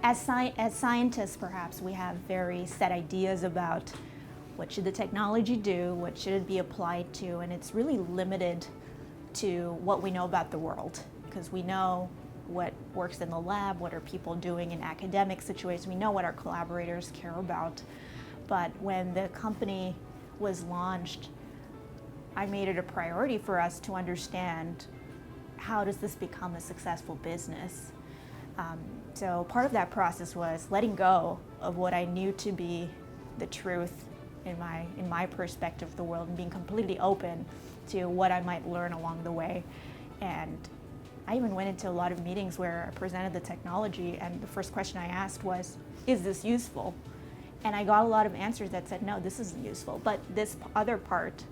As scientists, perhaps, we have very set ideas about what should the technology do, what should it be applied to, and it's really limited to what we know about the world, because we know what works in the lab, what are people doing in academic situations, we know what our collaborators care about. But when the company was launched, I made it a priority for us to understand, how does this become a successful business? So part of that process was letting go of what I knew to be the truth in my perspective of the world, and being completely open to what I might learn along the way. And I even went into a lot of meetings where I presented the technology, and the first question I asked was, is this useful? And I got a lot of answers that said, no, this isn't useful, but this other part,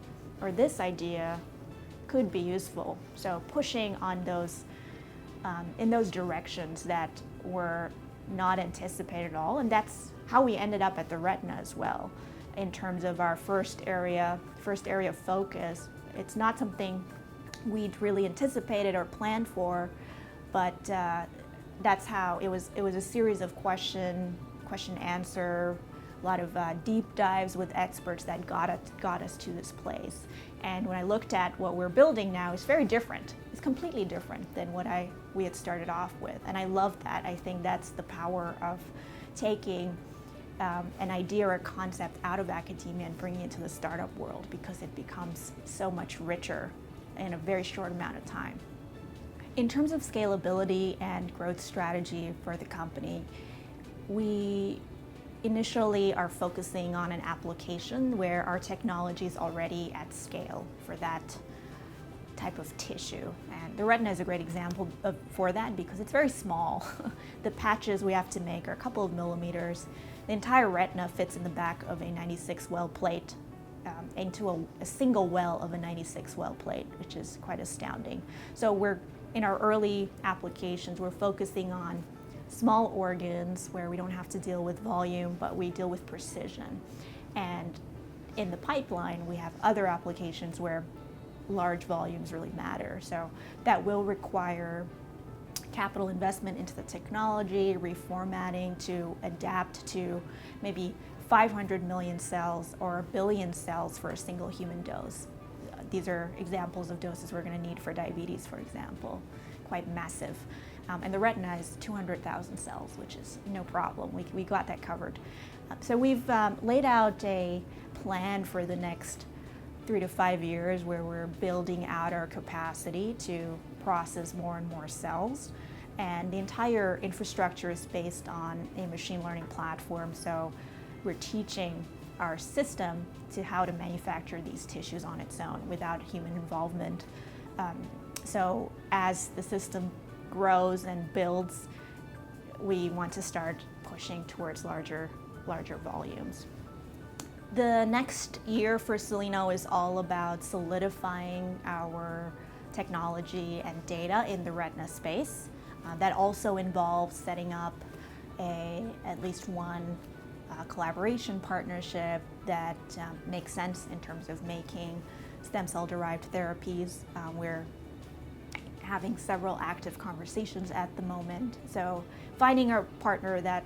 or this idea, could be useful. So pushing on those, in those directions that were not anticipated at all, and that's how we ended up at the retina as well. In terms of our first area of focus, it's not something we'd really anticipated or planned for, but that's how it was. It was a series of question answer, a lot of deep dives with experts that got us to this place. And when I looked at what we're building now, it's very different. It's completely different than what we had started off with, and I love that. I think that's the power of taking an idea or a concept out of academia and bringing it to the startup world, because it becomes so much richer in a very short amount of time. In terms of scalability and growth strategy for the company, we initially are focusing on an application where our technology is already at scale for that type of tissue. And the retina is a great example for that, because it's very small. The patches we have to make are a couple of millimeters. The entire retina fits in the back of a 96 well plate, into a single well of a 96 well plate, which is quite astounding. So we're, in our early applications, we're focusing on small organs where we don't have to deal with volume, but we deal with precision. And in the pipeline, we have other applications where large volumes really matter. So that will require capital investment into the technology, reformatting to adapt to maybe 500 million cells or 1 billion cells for a single human dose. These are examples of doses we're going to need for diabetes, for example, quite massive. And the retina is 200,000 cells, which is no problem. We got that covered. So we've laid out a plan for the next 3 to 5 years where we're building out our capacity to process more and more cells. And the entire infrastructure is based on a machine learning platform. So we're teaching our system to how to manufacture these tissues on its own without human involvement. So as the system grows and builds, we want to start pushing towards larger volumes. The next year for Cellino is all about solidifying our technology and data in the retina space. That also involves setting up at least one collaboration partnership that makes sense in terms of making stem cell derived therapies. We're having several active conversations at the moment. So finding a partner that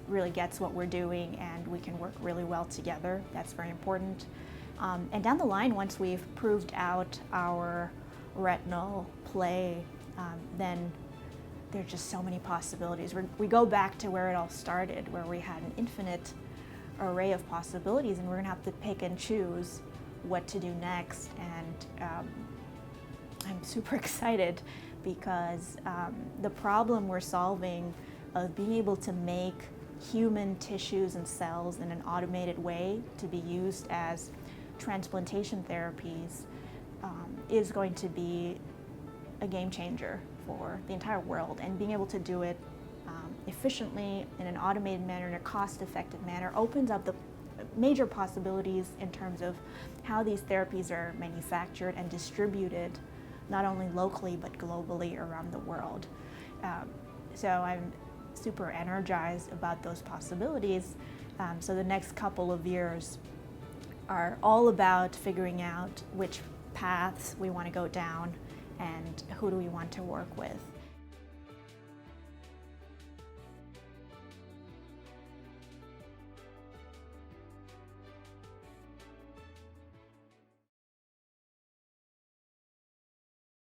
really gets what we're doing and we can work really well together, that's very important. And down the line, once we've proved out our retinal play, then there's just so many possibilities. We go back to where it all started, where we had an infinite array of possibilities, and we're gonna have to pick and choose what to do next. And I'm super excited because the problem we're solving of being able to make human tissues and cells in an automated way to be used as transplantation therapies is going to be a game changer for the entire world. And being able to do it efficiently in an automated manner, in a cost-effective manner, opens up the major possibilities in terms of how these therapies are manufactured and distributed, not only locally but globally around the world. So I'm super energized about those possibilities. So the next couple of years are all about figuring out which paths we want to go down and who do we want to work with.